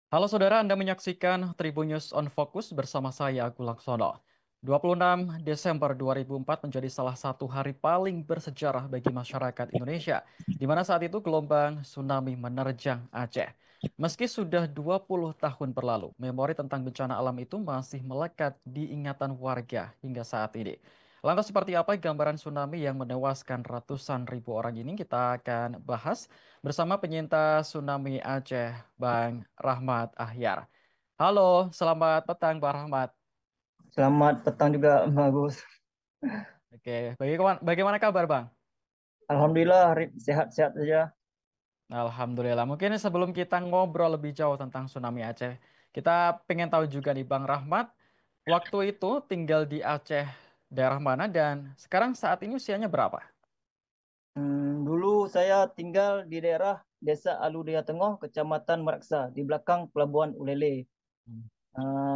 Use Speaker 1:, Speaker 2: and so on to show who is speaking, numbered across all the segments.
Speaker 1: Halo saudara, Anda menyaksikan Tribun News on Focus bersama saya, Agung Laksono. 26 Desember 2004 menjadi salah satu hari paling bersejarah bagi masyarakat Indonesia, di mana saat itu gelombang tsunami menerjang Aceh. Meski sudah 20 tahun berlalu, memori tentang bencana alam itu masih melekat di ingatan warga hingga saat ini. Lantas seperti apa gambaran tsunami yang menewaskan ratusan ribu orang ini kita akan bahas bersama penyintas tsunami Aceh, Bang Rahmat Ahyar. Halo, selamat petang, Bang Rahmat.
Speaker 2: Selamat petang juga, Bagus.
Speaker 1: Oke, bagaimana kabar, Bang?
Speaker 2: Alhamdulillah, sehat-sehat saja.
Speaker 1: Alhamdulillah. Mungkin sebelum kita ngobrol lebih jauh tentang tsunami Aceh, kita pengen tahu juga nih, Bang Rahmat, waktu itu tinggal di Aceh daerah mana dan sekarang saat ini usianya berapa?
Speaker 2: Dulu saya tinggal di daerah Desa Aludaya Tengah, Kecamatan Meraksa, di belakang Pelabuhan Ulele.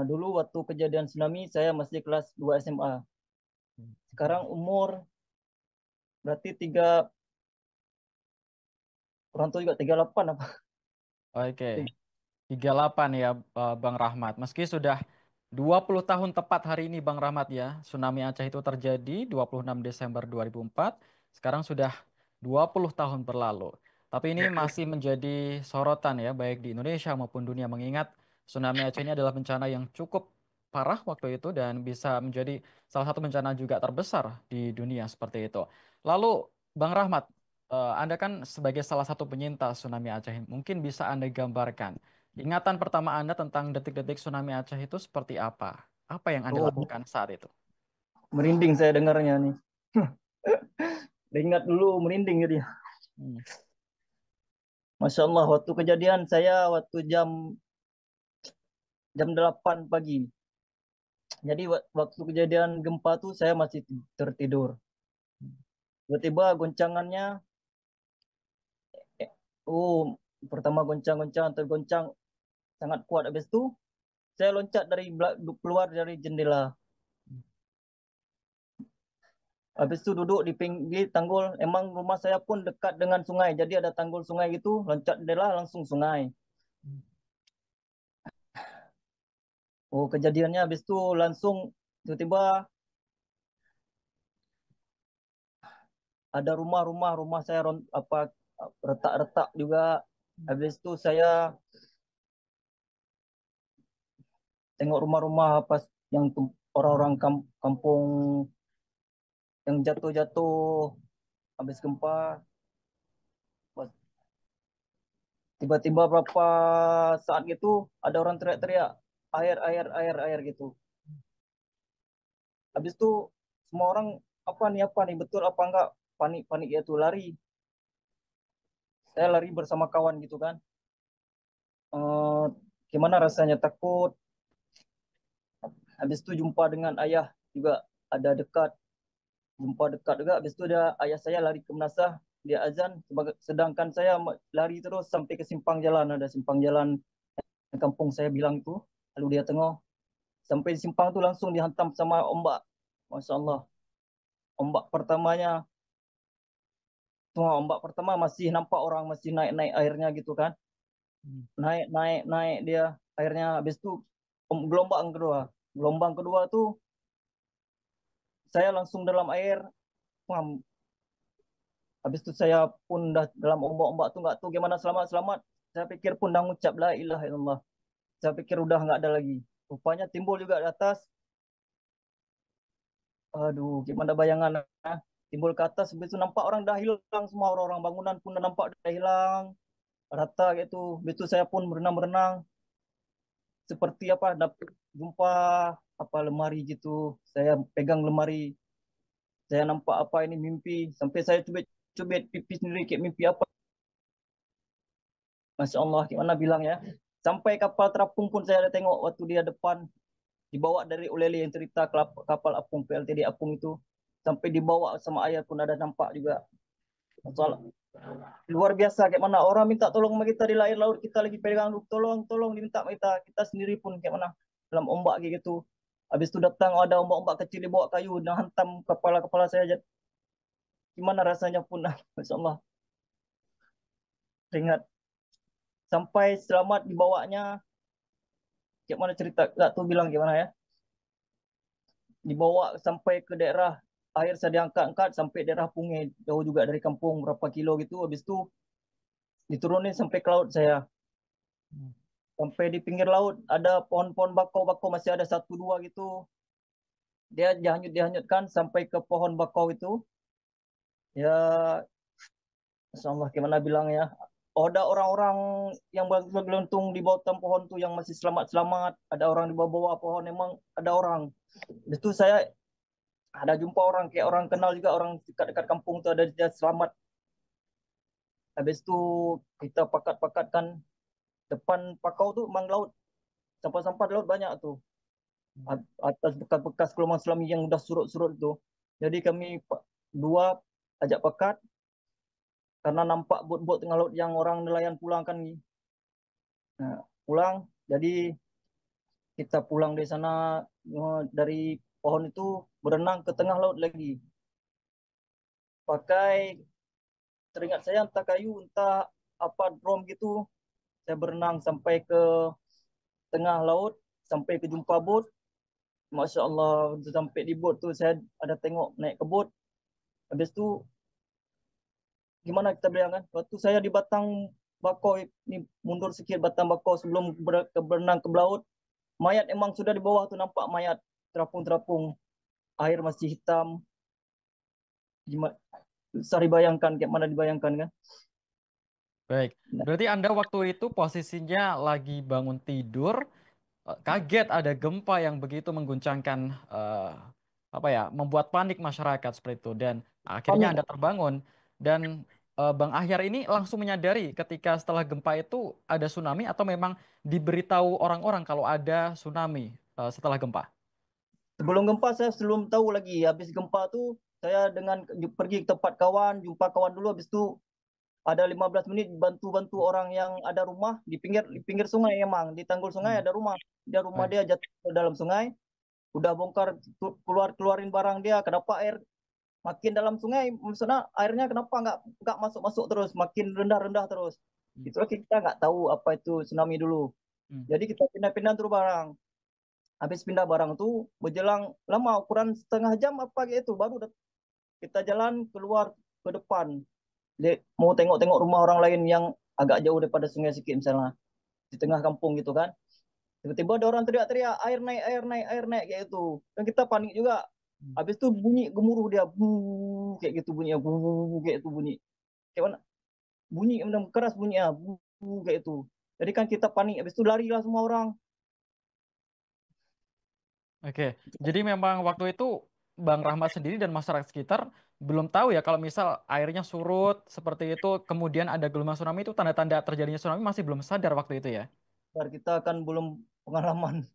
Speaker 2: Dulu waktu kejadian tsunami, saya masih kelas 2 SMA. Sekarang umur berarti orang tua juga 38 apa?
Speaker 1: Oke. 38 ya Bang Rahmat. Meski sudah 20 tahun tepat hari ini Bang Rahmat ya, tsunami Aceh itu terjadi 26 Desember 2004. Sekarang sudah 20 tahun berlalu. Tapi ini masih menjadi sorotan ya baik di Indonesia maupun dunia mengingat tsunami Aceh ini adalah bencana yang cukup parah waktu itu dan bisa menjadi salah satu bencana juga terbesar di dunia seperti itu. Lalu Bang Rahmat, Anda kan sebagai salah satu penyintas tsunami Aceh, mungkin bisa Anda gambarkan ingatan pertama Anda tentang detik-detik tsunami Aceh itu seperti apa? Apa yang Anda
Speaker 2: Oh,
Speaker 1: lakukan saat itu?
Speaker 2: merinding saya dengarnya nih. Ingat dulu merinding gitu ya.
Speaker 1: Hmm.
Speaker 2: Masya Allah, waktu kejadian saya waktu jam 8 pagi. Jadi waktu kejadian gempa tuh saya masih tertidur. Tiba-tiba goncangannya, eh, oh pertama goncang-goncang tergoncang sangat kuat. Habis itu saya loncat keluar dari jendela. Habis itu duduk di pinggir tanggul. Emang rumah saya pun dekat dengan sungai. Jadi ada tanggul sungai gitu. Loncat jendela langsung sungai. Oh kejadiannya habis itu langsung tiba-tiba ada rumah saya apa retak-retak juga. Habis itu saya tengok rumah-rumah apa yang orang-orang kampung yang jatuh-jatuh habis gempa. Tiba-tiba berapa saat gitu ada orang teriak-teriak air air air air gitu. Habis itu semua orang apa nih betul apa enggak, panik panik itu lari. Saya lari bersama kawan gitu kan. Eh, Gimana rasanya takut. Habis itu jumpa dengan ayah juga ada dekat, jumpa dekat juga. Habis itu ada ayah saya lari ke Menasah, dia azan, sedangkan saya lari terus sampai ke simpang jalan, ada simpang jalan yang kampung saya bilang itu, lalu dia tengok sampai di simpang itu langsung dihantam sama ombak. Masya Allah, ombak pertamanya, tuh ombak pertama masih nampak orang masih naik-naik airnya gitu kan, naik naik naik dia airnya. Habis itu gelombang kedua tuh saya langsung dalam air. Wah, habis itu saya pun dah dalam ombak-ombak tuh nggak tahu gimana selamat-selamat. Saya pikir pun dah ngucap la ilaha illallah. Saya pikir udah nggak ada lagi. Rupanya timbul juga di atas. Aduh, gimana bayangan, ah? Timbul ke atas, habis itu nampak orang dah hilang semua, orang-orang bangunan pun dah nampak dah hilang rata gitu. Habis itu saya pun berenang-berenang seperti apa jumpa apa lemari gitu. Saya pegang lemari, saya nampak apa ini mimpi sampai saya cubit pipi sendiri kayak mimpi apa. Masya Allah, gimana bilang ya. Sampai kapal terapung pun saya ada tengok waktu dia depan dibawa dari Ulele yang cerita kapal apung PLTD apung itu, sampai dibawa sama ayah pun ada nampak juga. Soal luar biasa kayak mana orang minta tolong sama kita di air laut, kita lagi pegang tolong tolong diminta sama kita, kita sendiri pun kayak mana dalam ombak kayak gitu. Habis itu datang ada ombak-ombak kecil dibawa kayu dan hantam kepala-kepala saya. Gimana rasanya pun Masya Allah, teringat sampai selamat dibawanya. kayak mana cerita, nggak tuh bilang gimana ya, dibawa sampai ke daerah air, saya diangkat-angkat sampai daerah Punge, jauh juga dari kampung berapa kilo gitu. Habis itu diturunin sampai ke laut saya.
Speaker 1: Hmm.
Speaker 2: Sampai di pinggir laut ada pohon-pohon bakau-bakau masih ada satu dua gitu. Dia dihanyutkan sampai ke pohon bakau itu. Ya, Masya Allah gimana bilang ya. Oh, ada orang-orang yang bergelantung di bawah pohon tuh yang masih selamat-selamat. Ada orang di bawah-bawah pohon, emang ada orang. Itu saya ada jumpa orang kayak orang kenal juga, orang dekat-dekat kampung tuh ada dia selamat. Habis itu kita pakat-pakatkan depan pakau tuh emang laut, sampah-sampah di laut banyak tuh. Atas bekas-bekas gelombang tsunami yang udah surut-surut tuh. Jadi kami dua ajak pekat karena nampak bot-bot tengah laut yang orang nelayan pulang kan. Nah, pulang, jadi kita pulang dari sana, dari pohon itu berenang ke tengah laut lagi. Pakai, teringat saya entah kayu, entah apa drum gitu. Saya berenang sampai ke tengah laut, sampai ke jumpa bot. Masya Allah, sampai di bot tuh saya ada tengok naik ke bot. Habis itu gimana kita bilang kan? Waktu saya di Batang Bakau ini, mundur sedikit Batang Bakau sebelum berenang ke laut, mayat emang sudah di bawah tuh, nampak mayat terapung-terapung, air masih hitam. Gimana? Susah dibayangkan, kayak mana dibayangkan kan?
Speaker 1: Baik,
Speaker 2: Nah,
Speaker 1: berarti Anda waktu itu posisinya lagi bangun tidur, kaget ada gempa yang begitu mengguncangkan, eh, apa ya, membuat panik masyarakat seperti itu, dan akhirnya
Speaker 2: panik.
Speaker 1: Anda terbangun dan Bang Ahyar ini langsung menyadari ketika setelah gempa itu ada tsunami atau memang diberitahu orang-orang kalau ada tsunami setelah gempa?
Speaker 2: Sebelum gempa saya belum tahu lagi. Habis gempa tuh saya dengan pergi ke tempat kawan, jumpa kawan dulu. Habis itu ada 15 menit bantu-bantu orang yang ada rumah di pinggir sungai, emang di tanggul sungai
Speaker 1: Hmm,
Speaker 2: ada rumah. Dia rumah
Speaker 1: baik.
Speaker 2: dia jatuh ke dalam sungai, udah bongkar, keluarin barang dia, kenapa air makin dalam sungai, maksudnya airnya kenapa nggak masuk-masuk terus, makin rendah-rendah terus.
Speaker 1: Hmm,
Speaker 2: Itulah kita nggak tahu apa itu tsunami dulu.
Speaker 1: hmm.
Speaker 2: Jadi kita pindah-pindah terus barang. Habis pindah barang tuh berjelang lama, ukuran setengah jam apa gitu, baru kita jalan keluar ke depan. Mau tengok-tengok rumah orang lain yang agak jauh daripada sungai sedikit misalnya, di tengah kampung gitu kan. Tiba-tiba ada orang teriak-teriak, air naik, air naik, air naik kayak gitu. Dan kita panik juga.
Speaker 1: Hmm.
Speaker 2: Habis itu bunyi gemuruh dia, bu kayak gitu bunyinya, bu kayak itu bunyi. Kayak mana? Bunyi yang keras bunyinya, bu kayak itu. Jadi kan kita panik, habis itu larilah semua orang.
Speaker 1: Oke, jadi memang waktu itu Bang Rahmat sendiri dan masyarakat sekitar belum tahu ya kalau misal airnya surut seperti itu, kemudian ada gelombang tsunami, itu tanda-tanda terjadinya tsunami masih belum sadar waktu itu ya?
Speaker 2: Biar kita kan belum pengalaman.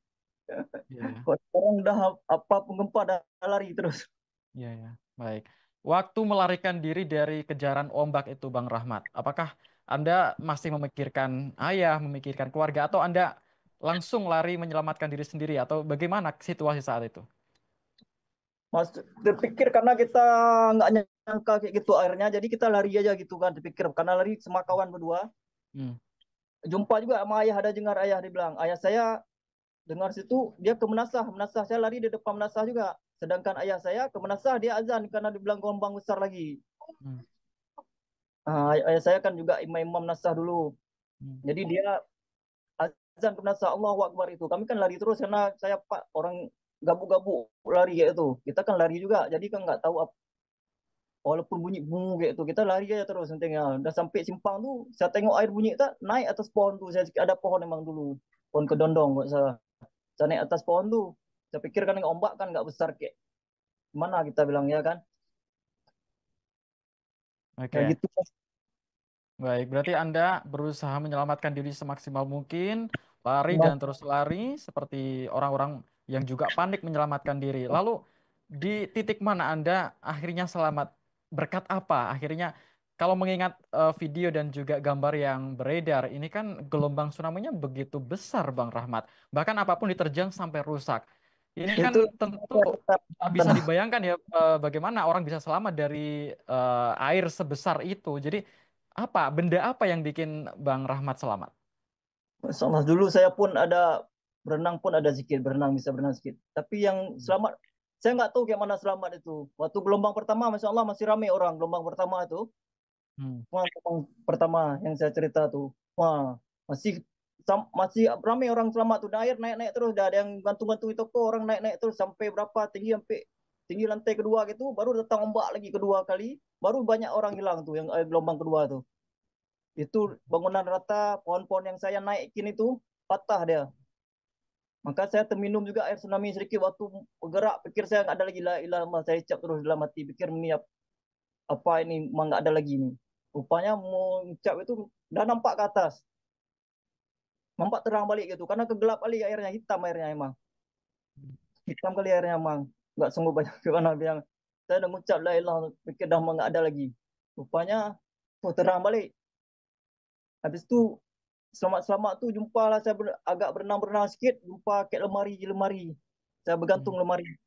Speaker 1: Iya, ya.
Speaker 2: Kalau sekarang udah apa penggempa dah lari terus.
Speaker 1: Iya, ya. Baik. Waktu melarikan diri dari kejaran ombak itu Bang Rahmat, apakah Anda masih memikirkan ayah, memikirkan keluarga, atau Anda langsung lari menyelamatkan diri sendiri, atau bagaimana situasi saat itu?
Speaker 2: Mas terpikir karena kita nggak nyangka kayak gitu airnya, jadi kita lari aja gitu kan, dipikir karena lari sama kawan berdua.
Speaker 1: Hmm.
Speaker 2: Jumpa juga sama ayah, ada dengar ayah dibilang, ayah saya dengar situ dia ke Menasah, Menasah saya lari di depan Menasah juga. Sedangkan ayah saya ke Menasah dia azan karena dibilang gelombang besar lagi.
Speaker 1: Hmm.
Speaker 2: Ayah saya kan juga imam-imam Menasah dulu.
Speaker 1: Hmm.
Speaker 2: Jadi dia azan ke Menasah, Allahu Akbar itu. Kami kan lari terus karena saya Pak orang gabuk-gabuk lari kayak itu. Kita kan lari juga, jadi kan nggak tahu apa, walaupun bunyi bungu kayak itu kita lari aja terus pentingnya. Udah sampai simpang tuh saya tengok air bunyi tak naik atas pohon tuh, saya ada pohon emang dulu, pohon kedondong nggak salah. Saya naik atas pohon tuh, saya pikir kan ombak kan nggak besar kayak mana kita bilang ya kan. Ya
Speaker 1: Oke.
Speaker 2: gitu.
Speaker 1: Baik, berarti Anda berusaha menyelamatkan diri semaksimal mungkin, lari dan terus lari seperti orang-orang yang juga panik menyelamatkan diri. Lalu di titik mana Anda akhirnya selamat? Berkat apa? Akhirnya kalau mengingat video dan juga gambar yang beredar, ini kan gelombang tsunami-nya begitu besar, Bang Rahmat. Bahkan apapun diterjang sampai rusak. Ini kan
Speaker 2: Itu
Speaker 1: tentu tak bisa dibayangkan ya, bagaimana orang bisa selamat dari air sebesar itu. Jadi benda apa yang bikin Bang Rahmat selamat?
Speaker 2: sama dulu saya pun ada berenang pun ada sedikit, bisa berenang sedikit. Tapi yang selamat, saya nggak tahu kayak mana selamat itu. Waktu gelombang pertama, Masya Allah masih ramai orang. Gelombang pertama itu,
Speaker 1: Hmm.
Speaker 2: wah, gelombang pertama yang saya cerita tuh, wah masih masih ramai orang selamat tuh. Dan air naik-naik terus, udah ada yang gantung-gantung itu kok, orang naik-naik terus sampai berapa tinggi, sampai tinggi lantai kedua gitu, baru datang ombak lagi kedua kali, baru banyak orang hilang tuh yang gelombang kedua tuh. Itu bangunan rata, pohon-pohon yang saya naikin itu patah dia. Maka saya terminum juga air tsunami sedikit waktu bergerak. Pikir saya nggak ada lagi lah, ilah saya cap terus dalam hati. Pikir ini apa ini, memang nggak ada lagi nih. Rupanya mau cap itu udah nampak ke atas, nampak terang balik gitu. Karena kegelap kali airnya, hitam airnya emang, hitam kali airnya emang. Nggak sungguh banyak ke mana bilang. Saya udah ngucap la ilah, pikir dah nggak ada lagi. Rupanya terang balik. Habis itu selamat-selamat tuh jumpa lah saya agak berenang-berenang sedikit, jumpa kayak lemari. Saya bergantung
Speaker 1: Hmm.
Speaker 2: lemari.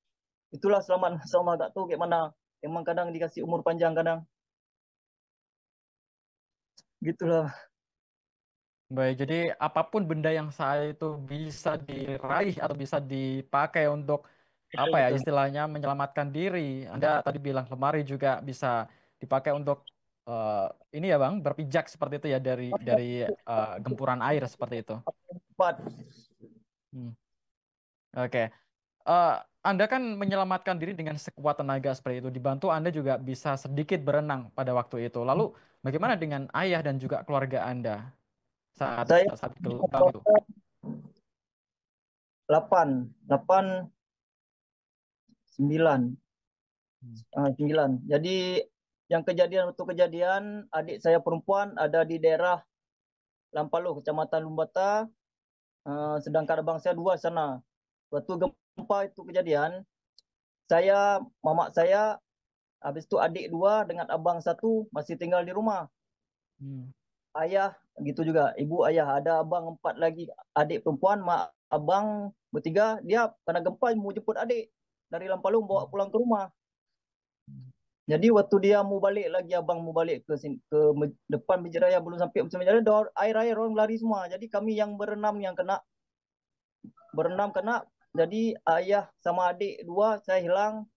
Speaker 2: Itulah selamat sama, tak tahu kayak mana. Emang kadang dikasih umur panjang kadang. Gitulah.
Speaker 1: Baik, jadi apapun benda yang saya itu bisa diraih atau bisa dipakai untuk
Speaker 2: Betul
Speaker 1: apa ya
Speaker 2: betul.
Speaker 1: istilahnya menyelamatkan diri. Anda tadi bilang lemari juga bisa dipakai untuk eh, ini ya Bang, berpijak seperti itu ya dari gempuran air seperti itu.
Speaker 2: Cepat.
Speaker 1: Hmm. Oke. Eh, Anda kan menyelamatkan diri dengan sekuat tenaga seperti itu. Dibantu Anda juga bisa sedikit berenang pada waktu itu. Lalu bagaimana dengan ayah dan juga keluarga Anda saat
Speaker 2: Saya
Speaker 1: saat gelombang itu?
Speaker 2: 8, 8, 9,
Speaker 1: Hmm.
Speaker 2: 9. Jadi yang kejadian adik saya perempuan ada di daerah Lampalo, Kecamatan Lumbata, sedangkan abang saya dua sana. Waktu gempa itu kejadian, mamak saya, habis itu adik dua dengan abang satu masih tinggal di rumah.
Speaker 1: Hmm.
Speaker 2: Ayah gitu juga, ibu ayah, ada abang empat lagi, adik perempuan, mak abang bertiga. Dia karena gempa mau jemput adik dari Lampalung bawa pulang ke rumah. Jadi waktu dia mau balik lagi, abang mau balik ke sini, depan Masjid Raya, belum sampai Masjid Raya, air orang lari semua. Jadi kami yang berenam kena. Jadi ayah sama adik dua saya hilang.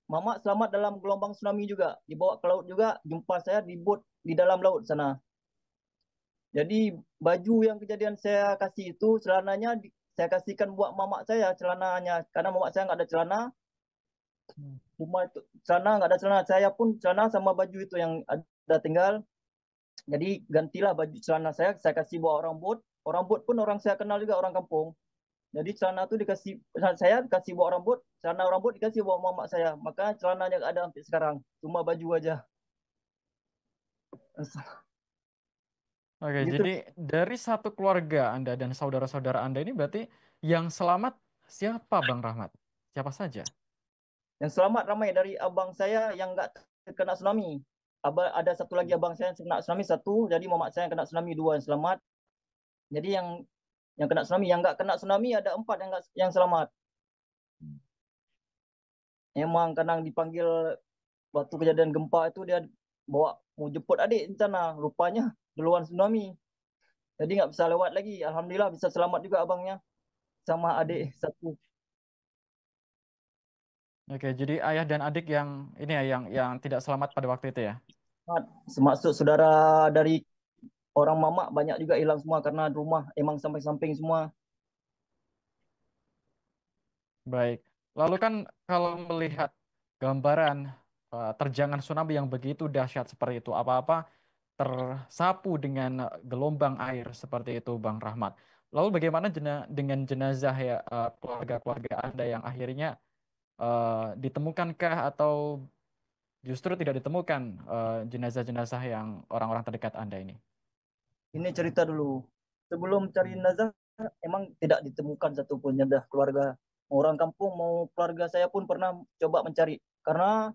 Speaker 2: Mama selamat dalam gelombang tsunami juga, dibawa ke laut juga. Jumpa saya di bot di dalam laut sana. Jadi baju yang kejadian saya kasih itu, celananya saya kasihkan buat mamak saya, celananya. Karena mamak saya nggak ada celana,
Speaker 1: Hmm.
Speaker 2: rumah itu celana nggak ada celana. Saya pun celana sama baju itu yang ada tinggal. Jadi gantilah baju celana saya kasih buat orang bot. Orang bot pun orang saya kenal juga, orang kampung. Jadi celana itu saya kasih buat orang bot, celana orang bot dikasih buat mamak saya. Maka celananya nggak ada sampai sekarang, cuma baju aja.
Speaker 1: Oke,
Speaker 2: Gitu.
Speaker 1: jadi dari satu keluarga Anda dan saudara-saudara Anda ini berarti yang selamat siapa Bang Rahmat? Siapa saja?
Speaker 2: Yang selamat ramai dari abang saya yang nggak terkena tsunami. Ada satu lagi abang saya yang kena tsunami satu, jadi mamak saya yang kena tsunami dua yang selamat. Jadi yang kena tsunami, yang nggak kena tsunami ada empat yang selamat. Emang kadang dipanggil waktu kejadian gempa itu dia bawa mau jemput adik di sana, rupanya duluan tsunami. Jadi nggak bisa lewat lagi. Alhamdulillah bisa selamat juga abangnya sama adik satu.
Speaker 1: Oke, jadi ayah dan adik yang ini ya yang tidak selamat pada waktu itu ya.
Speaker 2: Semasuk saudara dari orang mamak banyak juga hilang semua karena rumah emang sampai samping semua.
Speaker 1: Baik. Lalu kan kalau melihat gambaran terjangan tsunami yang begitu dahsyat seperti itu, apa-apa tersapu dengan gelombang air seperti itu, Bang Rahmat. Lalu bagaimana dengan jenazah ya keluarga-keluarga Anda yang akhirnya ditemukankah atau justru tidak ditemukan jenazah-jenazah yang orang-orang terdekat Anda ini?
Speaker 2: Ini cerita dulu. Sebelum cari jenazah, emang tidak ditemukan satupun jenazah keluarga. Orang kampung mau keluarga saya pun pernah coba mencari. Karena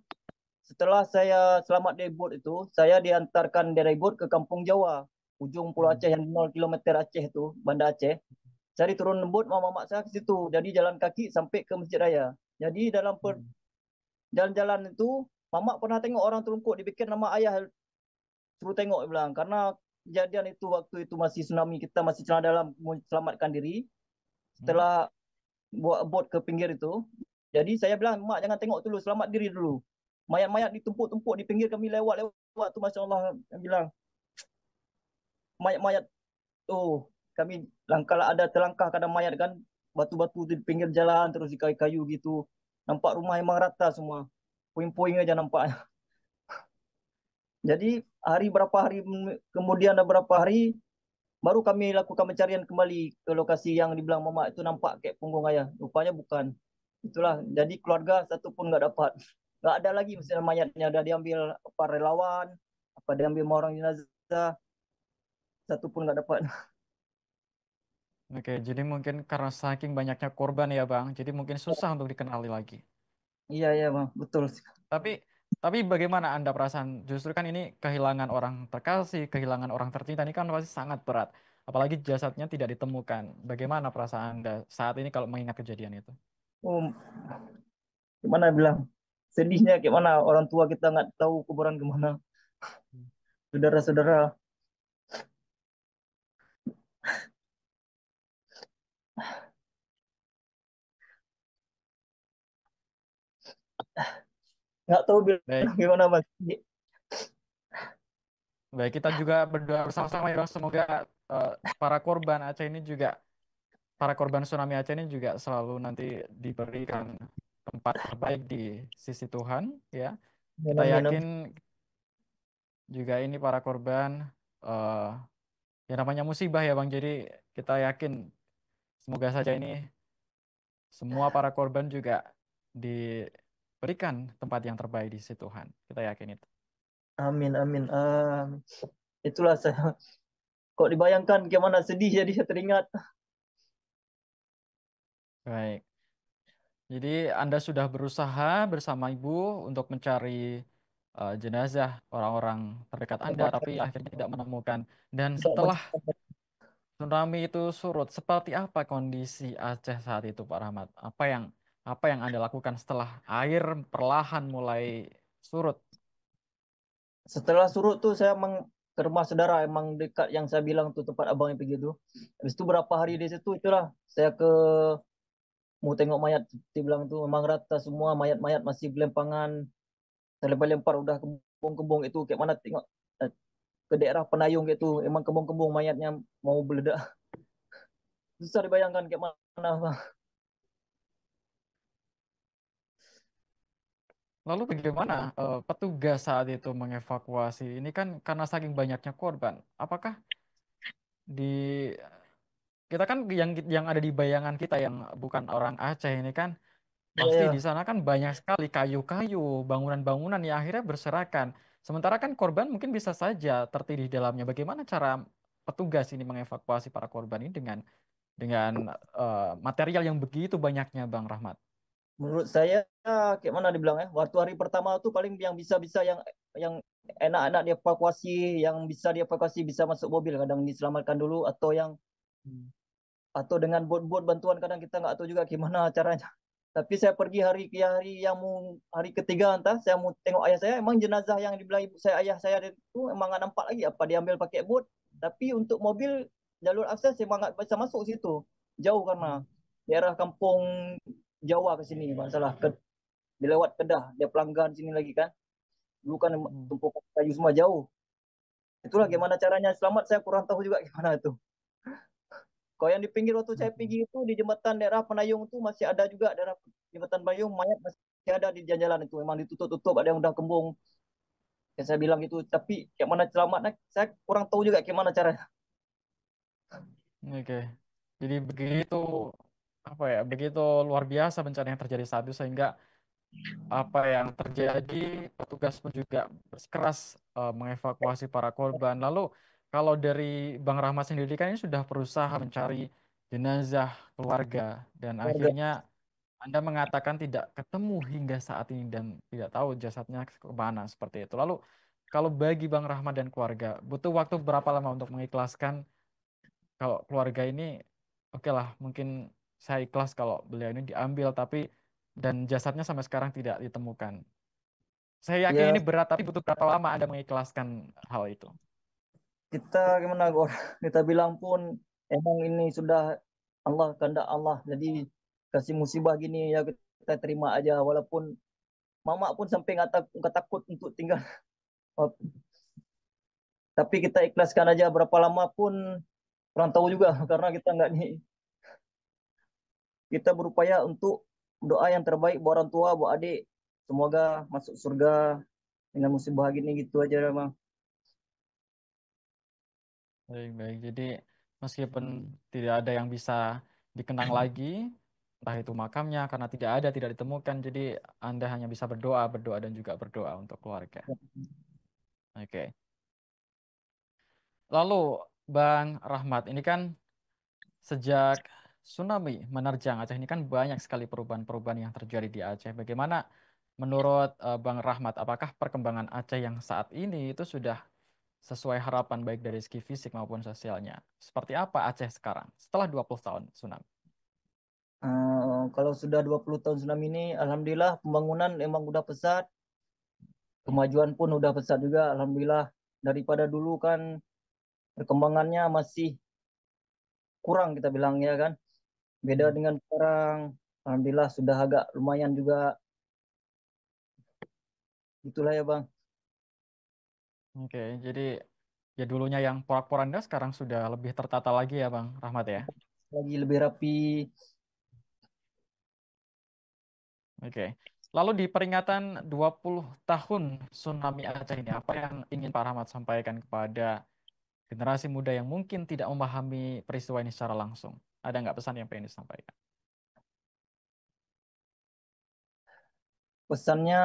Speaker 2: setelah saya selamat dari bot itu, saya diantarkan dari bot ke kampung Jawa. Ujung Pulau
Speaker 1: Hmm.
Speaker 2: Aceh yang 0 km Aceh itu, Banda Aceh. Cari turun bot sama mamak saya ke situ. Jadi jalan kaki sampai ke Masjid Raya. Jadi dalam
Speaker 1: Hmm.
Speaker 2: jalan-jalan itu, mamak pernah tengok orang terlungkup, dipikir nama ayah, suruh tengok bilang. Karena kejadian itu waktu itu masih tsunami, kita masih celana dalam selamatkan diri. setelah bawa bot ke pinggir itu. Jadi saya bilang, mak jangan tengok dulu, selamat diri dulu. Mayat-mayat ditumpuk-tumpuk di pinggir, kami lewat-lewat tuh, Masya Allah. Saya bilang, mayat-mayat tuh, kami langkah ada terlangkah kadang mayat kan, batu-batu di pinggir jalan, terus di kayu-kayu gitu. Nampak rumah emang rata semua. Puing-puing aja nampak. Jadi berapa hari kemudian, ada berapa hari baru kami lakukan pencarian kembali ke lokasi yang dibilang mama itu nampak kayak punggung ayah. Rupanya bukan. Itulah. Jadi keluarga satu pun nggak dapat. Nggak ada lagi misalnya mayatnya ada diambil apa relawan, apa diambil sama orang jenazah, satu pun nggak dapat.
Speaker 1: Oke, jadi mungkin karena saking banyaknya korban ya Bang, jadi mungkin susah untuk dikenali lagi.
Speaker 2: Iya iya bang, betul.
Speaker 1: Tapi tapi bagaimana Anda perasaan? Justru kan ini kehilangan orang terkasih, kehilangan orang tercinta ini kan pasti sangat berat. Apalagi jasadnya tidak ditemukan. Bagaimana perasaan Anda saat ini kalau mengingat kejadian itu?
Speaker 2: Oh, gimana bilang? Sedihnya gimana orang tua kita nggak tahu kuburan kemana. Saudara-saudara nggak tahu bilang
Speaker 1: Baik,
Speaker 2: gimana bang.
Speaker 1: baik kita juga berdoa bersama-sama ya Bang. Semoga eh, para korban Aceh ini juga, para korban tsunami Aceh ini juga selalu nanti diberikan tempat terbaik di sisi Tuhan ya.
Speaker 2: Amin,
Speaker 1: Kita
Speaker 2: amin,
Speaker 1: yakin
Speaker 2: amin.
Speaker 1: juga ini para korban eh ya namanya musibah ya Bang. Jadi kita yakin semoga saja ini semua para korban juga diberikan tempat yang terbaik di sisi Tuhan. Kita yakin itu.
Speaker 2: Amin, amin. Itulah saya. Kok dibayangkan gimana sedih jadi saya teringat.
Speaker 1: Baik. Jadi Anda sudah berusaha bersama Ibu untuk mencari jenazah orang-orang terdekat Anda, tapi akhirnya tidak menemukan. Dan
Speaker 2: Tidak
Speaker 1: setelah
Speaker 2: mencari.
Speaker 1: tsunami itu surut, seperti apa kondisi Aceh saat itu, Pak Rahmat? Apa yang Anda lakukan setelah air perlahan mulai surut?
Speaker 2: Setelah surut tuh saya emang ke rumah saudara, emang dekat yang saya bilang tuh tempat abang yang pergi tuh. Habis itu berapa hari di situ itulah saya mau tengok mayat. Dia bilang tuh emang rata semua mayat-mayat masih belempangan. Saya lempar-lempar udah kembung-kembung itu kayak mana tengok eh, ke daerah Penayung gitu. Emang kembung-kembung mayatnya mau meledak. Susah dibayangkan kayak mana bang.
Speaker 1: Lalu bagaimana petugas saat itu mengevakuasi? Ini kan karena saking banyaknya korban. Apakah di kita kan yang ada di bayangan kita yang bukan orang Aceh ini kan
Speaker 2: Iya
Speaker 1: pasti
Speaker 2: ya.
Speaker 1: di sana kan banyak sekali kayu-kayu, bangunan-bangunan yang akhirnya berserakan. Sementara kan korban mungkin bisa saja tertidih di dalamnya. Bagaimana cara petugas ini mengevakuasi para korban ini dengan material yang begitu banyaknya, Bang Rahmat?
Speaker 2: Menurut saya kayak mana dibilang ya. Waktu hari pertama tuh paling yang bisa-bisa yang enak-enak dievakuasi, yang bisa dievakuasi bisa masuk mobil kadang diselamatkan dulu
Speaker 1: Hmm.
Speaker 2: atau dengan bot-bot bantuan kadang kita nggak tahu juga gimana caranya. Tapi saya pergi hari yang mau hari ketiga entah saya mau tengok ayah saya emang jenazah yang di belah ibu saya ayah saya itu emang nggak nampak lagi apa diambil pakai bot. Tapi untuk mobil jalur akses emang nggak bisa masuk situ jauh karena daerah kampung Jawa ke sini masalah ke dilewat Kedah dia pelanggan sini lagi kan dulu kan
Speaker 1: Hmm.
Speaker 2: tumpukan kayu semua jauh. Itulah
Speaker 1: Hmm.
Speaker 2: gimana caranya selamat saya kurang tahu juga gimana itu. Kalau yang di pinggir waktu saya
Speaker 1: Oke.
Speaker 2: pergi itu di jembatan daerah Penayung itu masih ada juga daerah jembatan Penayung mayat masih ada di jalan itu memang ditutup-tutup ada yang udah kembung yang saya bilang itu tapi kayak mana selamatnya saya kurang tahu juga gimana caranya.
Speaker 1: Oke. Jadi begitu apa ya? Begitu luar biasa bencana yang terjadi saat itu sehingga apa yang terjadi, petugas pun juga bersikeras mengevakuasi para korban. Lalu kalau dari Bang Rahmat sendiri kan ini sudah berusaha mencari jenazah keluarga dan
Speaker 2: Warga
Speaker 1: akhirnya Anda mengatakan tidak ketemu hingga saat ini dan tidak tahu jasadnya kemana seperti itu. Lalu kalau bagi Bang Rahmat dan keluarga, butuh waktu berapa lama untuk mengikhlaskan kalau keluarga ini, oke lah, mungkin saya ikhlas kalau beliau ini diambil, tapi dan jasadnya sampai sekarang tidak ditemukan. Saya yakin
Speaker 2: ya
Speaker 1: ini berat, tapi butuh berapa lama Anda mengikhlaskan hal itu?
Speaker 2: kita gimana kita bilang pun emang ini sudah Allah kehendak Allah. Jadi kasih musibah gini ya kita terima aja walaupun mama pun sampai nggak takut untuk tinggal. Tapi kita ikhlaskan aja berapa lama pun kurang tahu juga karena kita nggak nih kita berupaya untuk doa yang terbaik buat orang tua, buat adik. Semoga masuk surga dengan musibah gini gitu aja bang.
Speaker 1: Baik, baik. Jadi meskipun tidak ada yang bisa dikenang lagi, entah itu makamnya karena tidak ada, tidak ditemukan, jadi Anda hanya bisa berdoa, berdoa dan juga berdoa untuk keluarga. Oke. Lalu Bang Rahmat, ini kan sejak tsunami menerjang Aceh ini kan banyak sekali perubahan-perubahan yang terjadi di Aceh. Bagaimana menurut Bang Rahmat, apakah perkembangan Aceh yang saat ini itu sudah sesuai harapan baik dari segi fisik maupun sosialnya? Seperti apa Aceh sekarang setelah 20 tahun tsunami?
Speaker 2: Kalau sudah 20 tahun tsunami ini, alhamdulillah pembangunan emang udah pesat, kemajuan pun udah pesat juga, alhamdulillah. Daripada dulu kan perkembangannya masih kurang kita bilang ya kan. Beda
Speaker 1: Hmm.
Speaker 2: dengan sekarang, alhamdulillah sudah agak lumayan juga. Itulah ya bang,
Speaker 1: Oke, jadi ya dulunya yang porak-poranda sekarang sudah lebih tertata lagi ya Bang Rahmat ya.
Speaker 2: lagi lebih rapi.
Speaker 1: Oke. Lalu di peringatan 20 tahun tsunami Aceh ini, apa yang ingin Pak Rahmat sampaikan kepada generasi muda yang mungkin tidak memahami peristiwa ini secara langsung? Ada nggak pesan yang pengen disampaikan?
Speaker 2: Pesannya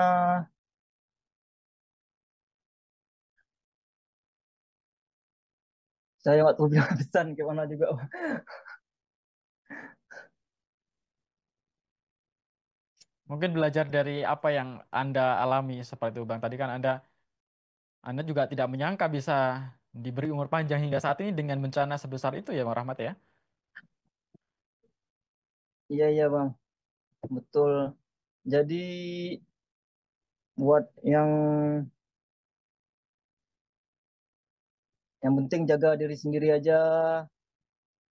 Speaker 2: saya waktu bilang pesan gimana juga.
Speaker 1: Mungkin belajar dari apa yang Anda alami seperti itu Bang. Tadi kan Anda juga tidak menyangka bisa diberi umur panjang hingga saat ini dengan bencana sebesar itu ya Bang Rahmat ya.
Speaker 2: Iya iya bang, betul. Jadi buat yang penting jaga diri sendiri aja,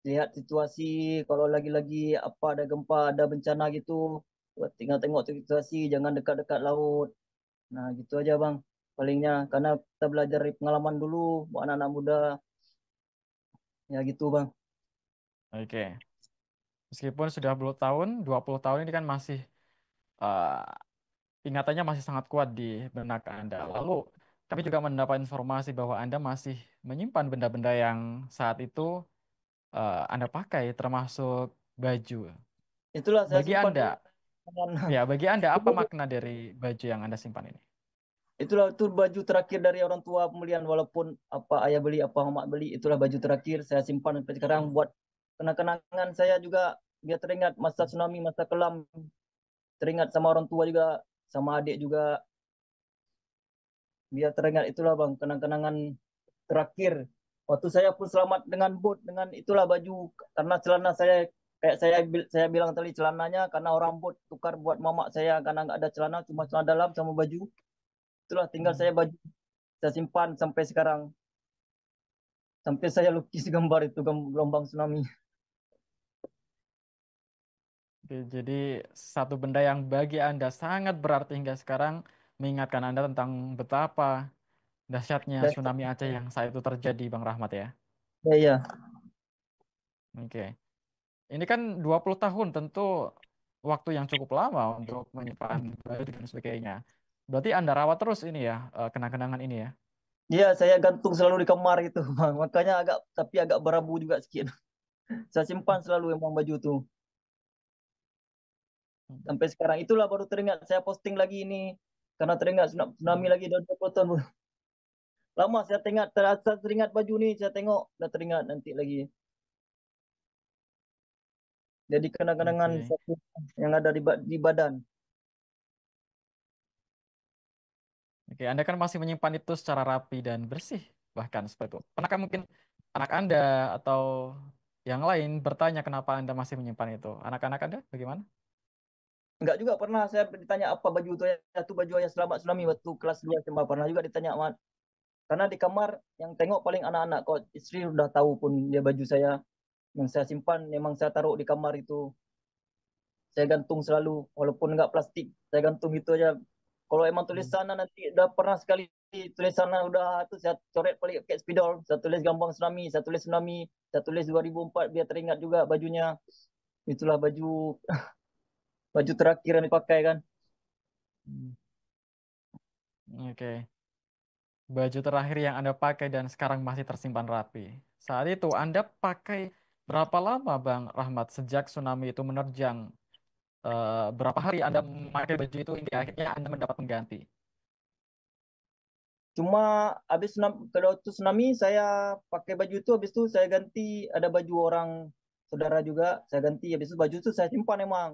Speaker 2: lihat situasi. Kalau lagi-lagi apa ada gempa, ada bencana gitu, buat tinggal tengok situasi, jangan dekat-dekat laut. Nah gitu aja bang, palingnya. Karena kita belajar dari pengalaman dulu, buat anak-anak muda, ya gitu bang.
Speaker 1: Oke. Meskipun sudah 10 tahun, 20 tahun ini kan masih ingatannya masih sangat kuat di benak Anda. Lalu kami juga mendapat informasi bahwa Anda masih menyimpan benda-benda yang saat itu Anda pakai termasuk baju.
Speaker 2: Itulah saya
Speaker 1: Bagi
Speaker 2: simpan dulu.
Speaker 1: Anda, ya bagi Anda apa makna dari baju yang Anda simpan ini?
Speaker 2: Itulah itu baju terakhir dari orang tua pembelian walaupun apa ayah beli apa mama beli itulah baju terakhir saya simpan sampai sekarang buat kenang-kenangan saya juga biar teringat masa tsunami masa kelam teringat sama orang tua juga sama adik juga biar teringat itulah bang kenang-kenangan terakhir waktu saya pun selamat dengan boot dengan itulah baju karena celana saya kayak saya bilang tadi celananya karena orang boot tukar buat mama saya karena nggak ada celana cuma celana dalam sama baju itulah tinggal
Speaker 1: Hmm.
Speaker 2: saya baju saya simpan sampai sekarang sampai saya lukis gambar itu gelombang tsunami.
Speaker 1: Oke, jadi satu benda yang bagi Anda sangat berarti hingga sekarang mengingatkan Anda tentang betapa dahsyatnya
Speaker 2: Dan
Speaker 1: tsunami Aceh yang saat itu terjadi, Bang Rahmat ya.
Speaker 2: ya, ya,
Speaker 1: Oke. Ini kan 20 tahun tentu waktu yang cukup lama untuk menyimpan baju dan sebagainya. Berarti Anda rawat terus ini ya, kenang-kenangan ini ya.
Speaker 2: ya saya gantung selalu di kamar itu, bang. Makanya agak tapi agak berabu juga sedikit. Saya simpan selalu emang baju tuh sampai sekarang. Itulah baru teringat saya posting lagi ini karena teringat tsunami lagi dan 20 tahun. Lama saya teringat baju nih, saya tengok udah teringat nanti lagi. Jadi kenang-kenangan
Speaker 1: Oke.
Speaker 2: satu yang ada di badan.
Speaker 1: Oke, Anda kan masih menyimpan itu secara rapi dan bersih bahkan seperti itu. Pernahkah mungkin anak Anda atau yang lain bertanya kenapa Anda masih menyimpan itu? Anak-anak Anda bagaimana?
Speaker 2: Enggak juga pernah saya ditanya apa baju itu ya, itu baju ayah selamat tsunami waktu kelas 2 SMA pernah juga ditanya karena di kamar yang tengok paling anak-anak kok istri udah tahu pun dia baju saya yang saya simpan memang saya taruh di kamar itu. Saya gantung selalu, walaupun nggak plastik, saya gantung itu aja. Kalau emang
Speaker 1: Hmm.
Speaker 2: tulisannya nanti udah pernah sekali tulisannya udah itu saya coret balik pakai spidol, saya tulis Gambang Tsunami, saya tulis 2004 biar teringat juga bajunya. Itulah baju baju terakhir yang dipakai kan.
Speaker 1: Hmm. Oke. Baju terakhir yang Anda pakai dan sekarang masih tersimpan rapi. Saat itu Anda pakai berapa lama Bang Rahmat sejak tsunami itu menerjang? Berapa hari Anda memakai baju itu hingga akhirnya Anda mendapat pengganti?
Speaker 2: Cuma habis kalau itu tsunami saya pakai baju itu, habis itu saya ganti ada baju orang saudara juga saya ganti, habis itu baju itu saya simpan emang.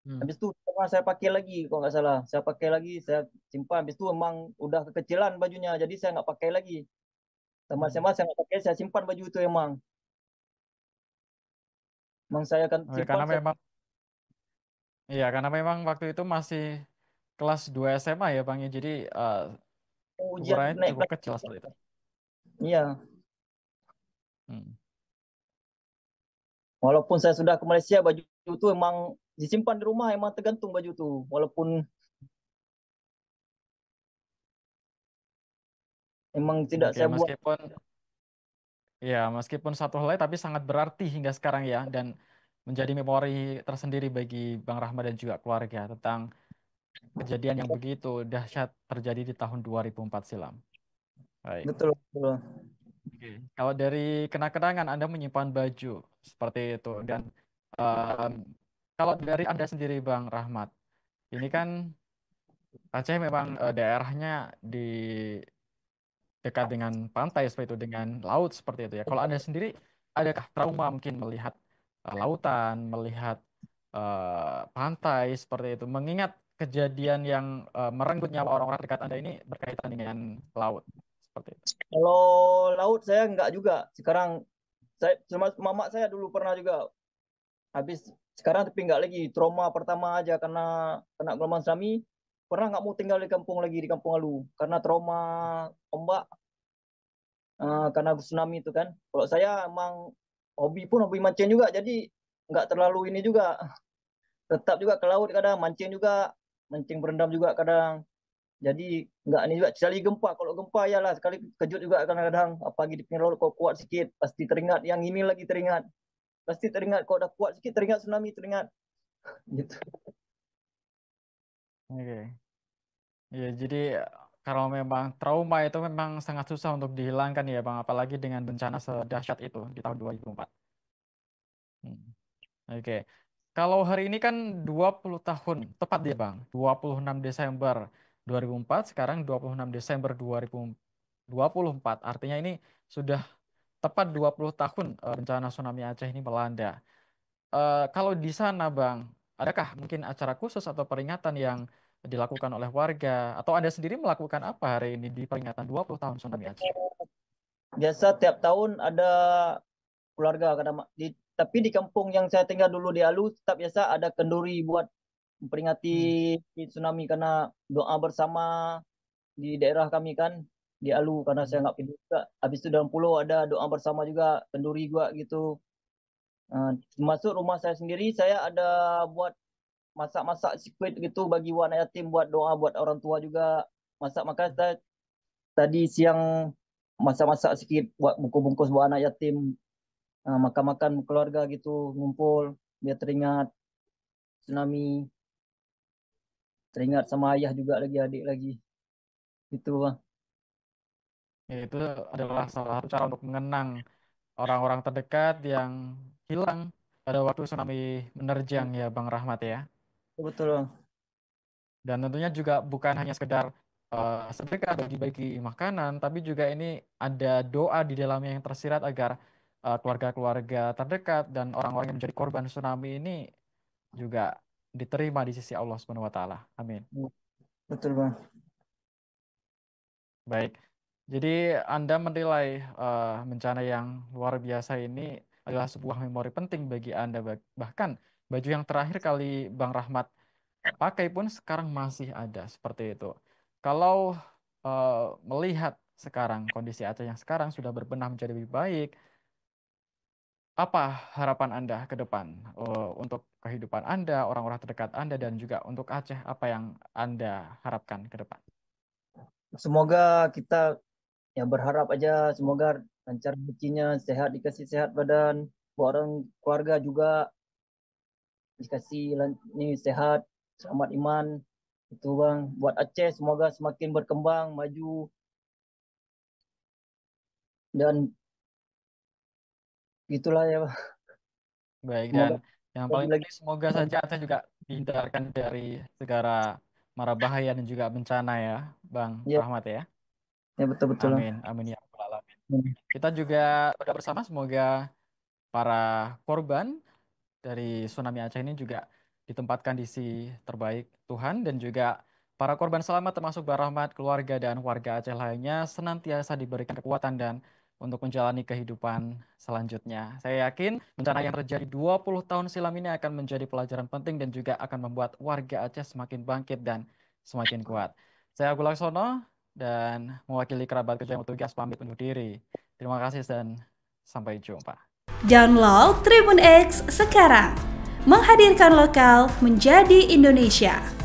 Speaker 1: Hmm.
Speaker 2: Habis itu pernah saya pakai lagi kalau nggak salah. Saya pakai lagi, saya simpan. Habis itu emang udah kekecilan bajunya, jadi saya nggak pakai lagi.
Speaker 1: Hmm.
Speaker 2: Sama-sama saya nggak pakai, saya simpan baju itu emang. Emang saya akan
Speaker 1: Oke,
Speaker 2: simpan. Saya
Speaker 1: karena memang waktu itu masih kelas 2 SMA ya Bang ya. Jadi
Speaker 2: mau ujian
Speaker 1: ukurannya
Speaker 2: naik
Speaker 1: cukup
Speaker 2: kelas.
Speaker 1: kecil saat itu.
Speaker 2: Iya.
Speaker 1: Hmm.
Speaker 2: Walaupun saya sudah ke Malaysia, baju itu emang disimpan di rumah, emang tergantung baju itu. Walaupun emang tidak
Speaker 1: Oke,
Speaker 2: saya buat.
Speaker 1: meskipun satu helai tapi sangat berarti hingga sekarang ya dan menjadi memori tersendiri bagi Bang Rahmat dan juga keluarga tentang kejadian yang begitu dahsyat terjadi di tahun 2004 silam. Baik.
Speaker 2: Betul, betul.
Speaker 1: Oke. Kalau dari kenang-kenangan Anda menyimpan baju seperti itu dan em, kalau dari Anda sendiri Bang Rahmat, ini kan Aceh memang daerahnya di dekat dengan pantai seperti itu, dengan laut seperti itu ya. Kalau Anda sendiri, adakah trauma mungkin melihat lautan, melihat pantai seperti itu, mengingat kejadian yang merenggut nyawa orang-orang dekat Anda ini berkaitan dengan laut seperti itu.
Speaker 2: Kalau laut saya enggak juga. Sekarang saya cuma mama saya dulu pernah juga. Habis sekarang tapi enggak lagi. Trauma pertama aja karena kena gelombang tsunami. Pernah nggak mau tinggal di kampung lagi di Kampung Alu karena trauma ombak, karena tsunami itu kan. Kalau saya emang hobi pun hobi mancing juga, jadi nggak terlalu ini juga. Tetap juga ke laut kadang, mancing juga, mancing berendam juga kadang. Jadi nggak ini juga sekali gempa. Kalau gempa ya lah sekali kejut juga kadang-kadang. Apalagi di pinggir laut kok kuat sikit, pasti teringat. Yang ini lagi teringat, pasti teringat. Kalau udah kuat sikit teringat tsunami teringat. Gitu.
Speaker 1: Oke. Ya, jadi kalau memang trauma itu memang sangat susah untuk dihilangkan ya Bang, apalagi dengan bencana sedahsyat itu di tahun 2004. Hmm. Oke. Kalau hari ini kan 20 tahun, tepat ya Bang, 26 Desember 2004, sekarang 26 Desember 2024. Artinya ini sudah tepat 20 tahun bencana tsunami Aceh ini melanda. Kalau di sana Bang, adakah mungkin acara khusus atau peringatan yang dilakukan oleh warga? Atau Anda sendiri melakukan apa hari ini di peringatan 20 tahun tsunami Aceh?
Speaker 2: Biasa tiap tahun ada keluarga kadang tapi di kampung yang saya tinggal dulu di Alu tetap biasa ada kenduri buat memperingati
Speaker 1: Hmm.
Speaker 2: tsunami karena doa bersama di daerah kami kan di Alu karena saya
Speaker 1: Hmm.
Speaker 2: nggak pindah juga. Habis itu dalam pulau ada doa bersama juga kenduri juga gitu. Masuk rumah saya sendiri saya ada buat masak-masak squid gitu bagi anak yatim buat doa buat orang tua juga. Masak makan saya tadi siang masak-masak sikit buat bungkus-bungkus buat anak yatim. Makan-makan keluarga gitu ngumpul biar teringat tsunami, teringat sama ayah juga lagi adik lagi gitu Bang.
Speaker 1: Ya, itu adalah salah satu cara untuk mengenang orang-orang terdekat yang hilang pada waktu tsunami menerjang ya Bang Rahmat ya.
Speaker 2: Betul Bang.
Speaker 1: Dan tentunya juga bukan hanya sekedar sedekah bagi-bagi makanan, tapi juga ini ada doa di dalamnya yang tersirat agar keluarga-keluarga terdekat dan orang-orang yang menjadi korban tsunami ini juga diterima di sisi Allah Subhanahu wa taala. Amin.
Speaker 2: Betul Bang.
Speaker 1: Baik. Jadi Anda menilai bencana yang luar biasa ini adalah sebuah memori penting bagi Anda. Bahkan baju yang terakhir kali Bang Rahmat pakai pun sekarang masih ada seperti itu. Kalau eh, melihat sekarang kondisi Aceh yang sekarang sudah berbenah menjadi lebih baik, apa harapan Anda ke depan untuk kehidupan Anda, orang-orang terdekat Anda, dan juga untuk Aceh, apa yang Anda harapkan ke depan?
Speaker 2: Semoga kita ya berharap aja semoga lancar rezekinya, sehat, dikasih sehat badan, buat orang keluarga juga dikasih nih sehat, selamat iman. Itu Bang, buat Aceh semoga semakin berkembang, maju dan gitulah ya Bang.
Speaker 1: Baik, dan
Speaker 2: Semoga
Speaker 1: yang paling
Speaker 2: lagi-lagi.
Speaker 1: penting semoga saja Aceh juga dihindarkan dari segala mara bahaya dan juga bencana ya, Bang
Speaker 2: Ya,
Speaker 1: Rahmat ya.
Speaker 2: ya betul-betul Bang.
Speaker 1: Amin, amin ya rabbal alamin. Kita juga berdoa bersama semoga para korban dari tsunami Aceh ini juga ditempatkan di sisi terbaik Tuhan, dan juga para korban selamat termasuk Bang Rahmat, keluarga dan warga Aceh lainnya senantiasa diberikan kekuatan dan untuk menjalani kehidupan selanjutnya. Saya yakin bencana yang terjadi 20 tahun silam ini akan menjadi pelajaran penting dan juga akan membuat warga Aceh semakin bangkit dan semakin kuat. Saya Agung Laksono dan mewakili kerabat kerja yang bertugas pamit undur diri. Terima kasih dan sampai jumpa.
Speaker 3: Download Tribun X sekarang, menghadirkan lokal menjadi Indonesia.